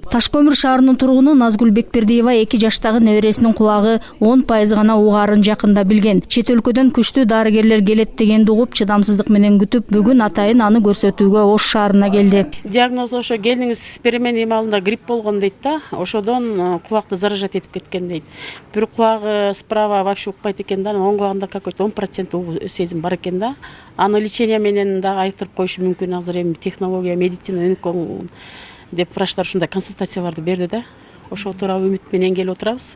Ташкөмүр шаарынын тургуну Назгүл Бекбердиева 2 жаштагы небересинин кулагы 10% гана угаарын жакында билген. Чет өлкөдөн күчтүү дарыгерлер келет дегенди угуп, чыдамсыздык менен күтүп, бүгүн атайын аны көрсөтүүгө Ош шаарына келди. Диагноз ошо келиңиз перемен эмалында грипп болгон дейт да. Ошодон кулакты заражать этип кеткен дейт. Бир кулагы справа вообще укпайт экен да, оң кулагында какой-то 10% сезим бар экен да. Аны лечение менен да айыктырып коюшу мүмкүн. Азыр эми технология, медицина өнүккөн деп врачтар ушундай консультацияларды берди да. Ошол тууралуу үмүт менен келип отурабыз.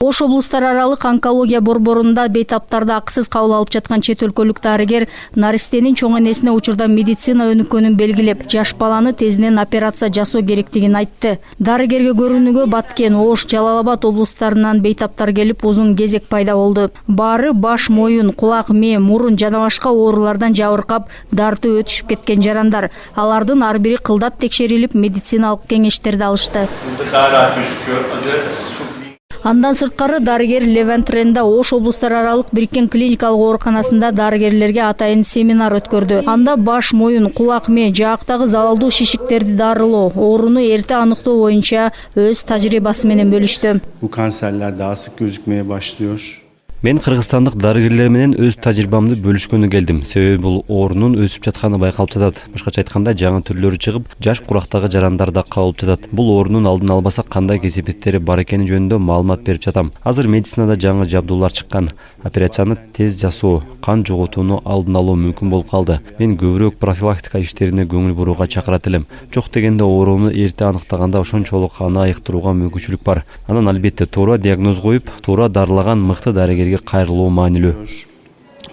Ош облустар аралык онкология борборунда бейтаптарды акысыз кабыл алып жаткан чет өлкөлүк дарыгер наристенин чоң энесине учурда медицина өнүккөнүн белгилеп, жаш баланы тезинен операция жасоо керектигин айтты. Дарыгерге көрүнүүгө Баткен, Ош, Жалал-Абад облустарынан бейтаптар келип, узун кезек пайда болду. Баары баш, моюн, кулак, мээ, мурун жана башка оорулардан жабыркап, дартып өтүшүп кеткен жарандар. Алардын ар бири кылдат текшерилип, медициналык кеңештерди алышты. Андан сырткары дарыгер Левент Ренда Ош облустар аралык бириккен клиникалык ооруканасында дарыгерлерге атайын семинар өткөрдү. Анда баш, моюн, кулак, мээ, жаактагы залалдуу шишиктерди дарылоо, ооруну эрте аныктоо боюнча өз тажрыйбасы менен бөлүштү. Bu kanserler daha sık gözükmeye başlıyor. Мен кыргызстандык дарыгерлер менен өз тажрыйбамды бөлүшкөнү келдим. Себеби бул оорунун өсүп жатканы байкалып жатат. Башкача айтканда, жаңы түрлөрү чыгып, жаш курактагы жарандар да кабылып жатат. Бул оорунун алдын албасак кандай кесепеттери бар экени жөнүндө маалымат берип жатам. Азыр медицинада жаңы жабдуулар чыккан. Операцияны тез жасоо, кан жоготууну алдын алуу мүмкүн болуп калды. Мен көбүрөөк профилактика иштерине көңүл бурууга чакырат элем. Жок дегенде ооруну эрте аныктаганда ошончолук аны айыктырууга мүмкүнчүлүк бар. Анан албетте туура диагноз коюп, туура дарылаган мыкты дарыгерге кайрылуу маанилүү.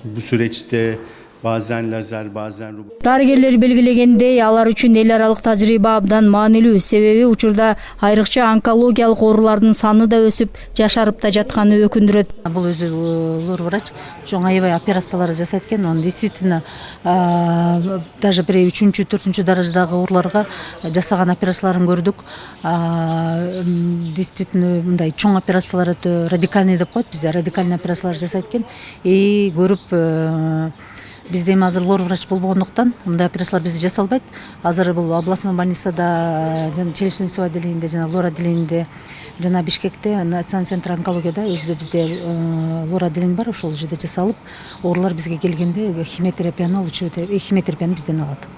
Bu süreçte bazen lazer, bazen robot. Дарыгерлер белгилегендей, алар үчүн эл аралык тажрыйба абдан маанилүү. Себеби учурда айрыкча онкологиялык оорулардын саны да өсүп, жашарып да жатканы өкүндүрөт. Бул өзү лор врач чоң аябай операциялар жасайт экен. Он действительно даже бир 3-чү, 4-чү даражадагы ооруларга жасаган операцияларын көрдүк. Действительно мындай чоң операциялар өтө радикальный деп коет. Бизде радикальный операциялар жасайт экен. Көрүп Bizde азыр лор врач болбогондуктан мындай операциялар бизде жасалбайт. Азыр бул областной больницада, челюстно-лицевой отделениеде, жана лор отделениеде, жана Бишкекте, национальный центр онкологияда өзү бизде лор отделение бар, ошол жерде жасалып, оорулар бизге келгенде химиотерапияны бизден алат.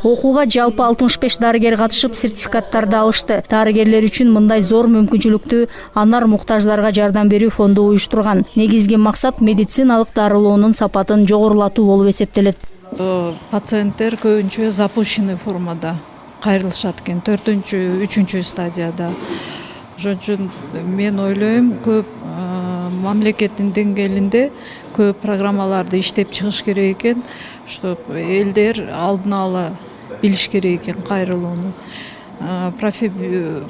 Окууга жалпы 65 дарыгер катышып, сертификаттарды алышты. Дарыгерлер үчүн мындай зор мүмкүнчүлүктү Анар муктаждарга жардам берүү фонду уюштурган. Негизги максат медициналык дарылоонун сапатын жогорулатуу болуп эсептелет. Пациенттер көбүнчө запущенный формада кайрылышат экен, 4-чү, 3-чү стадияда. Ошон үчүн мен ойлойм, көп мамлекеттин деңгээлинде көп программаларды иштеп чыгыш керек экен, что элдер алдын ала билиш керек экен кайрылууну.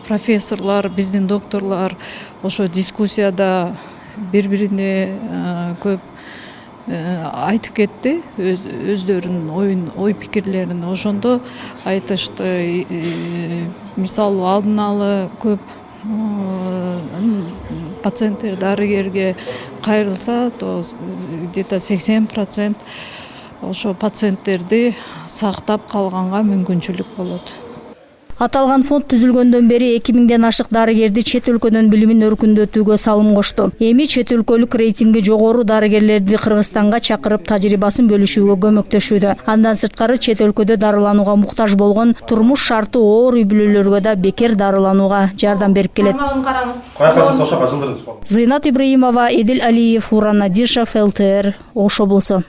Профессорлор, биздин докторлор ошо дискуссияда бири-бирине көп айтып кетти, өздөрүнүн ой пикирлерин. Ошондо айтышты, мисалы алдын ала көп пациенттер дарыгерге кайрылса, то где-то 80% ошо пациенттерди сактап калганга мүмкүнчүлүк болот. Аталган фонд түзүлгөндөн бери 2000ден ашык дарыгерди чет өлкөдөн билимин өркүндөтүүгө салым кошту. Эми чет өлкөлүк рейтинги жогору дарыгерлерди Кыргызстанга чакырып тажрыйбасын бөлүшүүгө көмөктөшүүдө. Андан сырткары чет өлкөдө дарыланууга муктаж болгон турмуш шарты оор үй бүлөлөргө да бекер дарыланууга жардам берип келет. Зыйнат Ибраимова, Эдил Алиев, Уран Надишев, ЛТР, Ош облусу.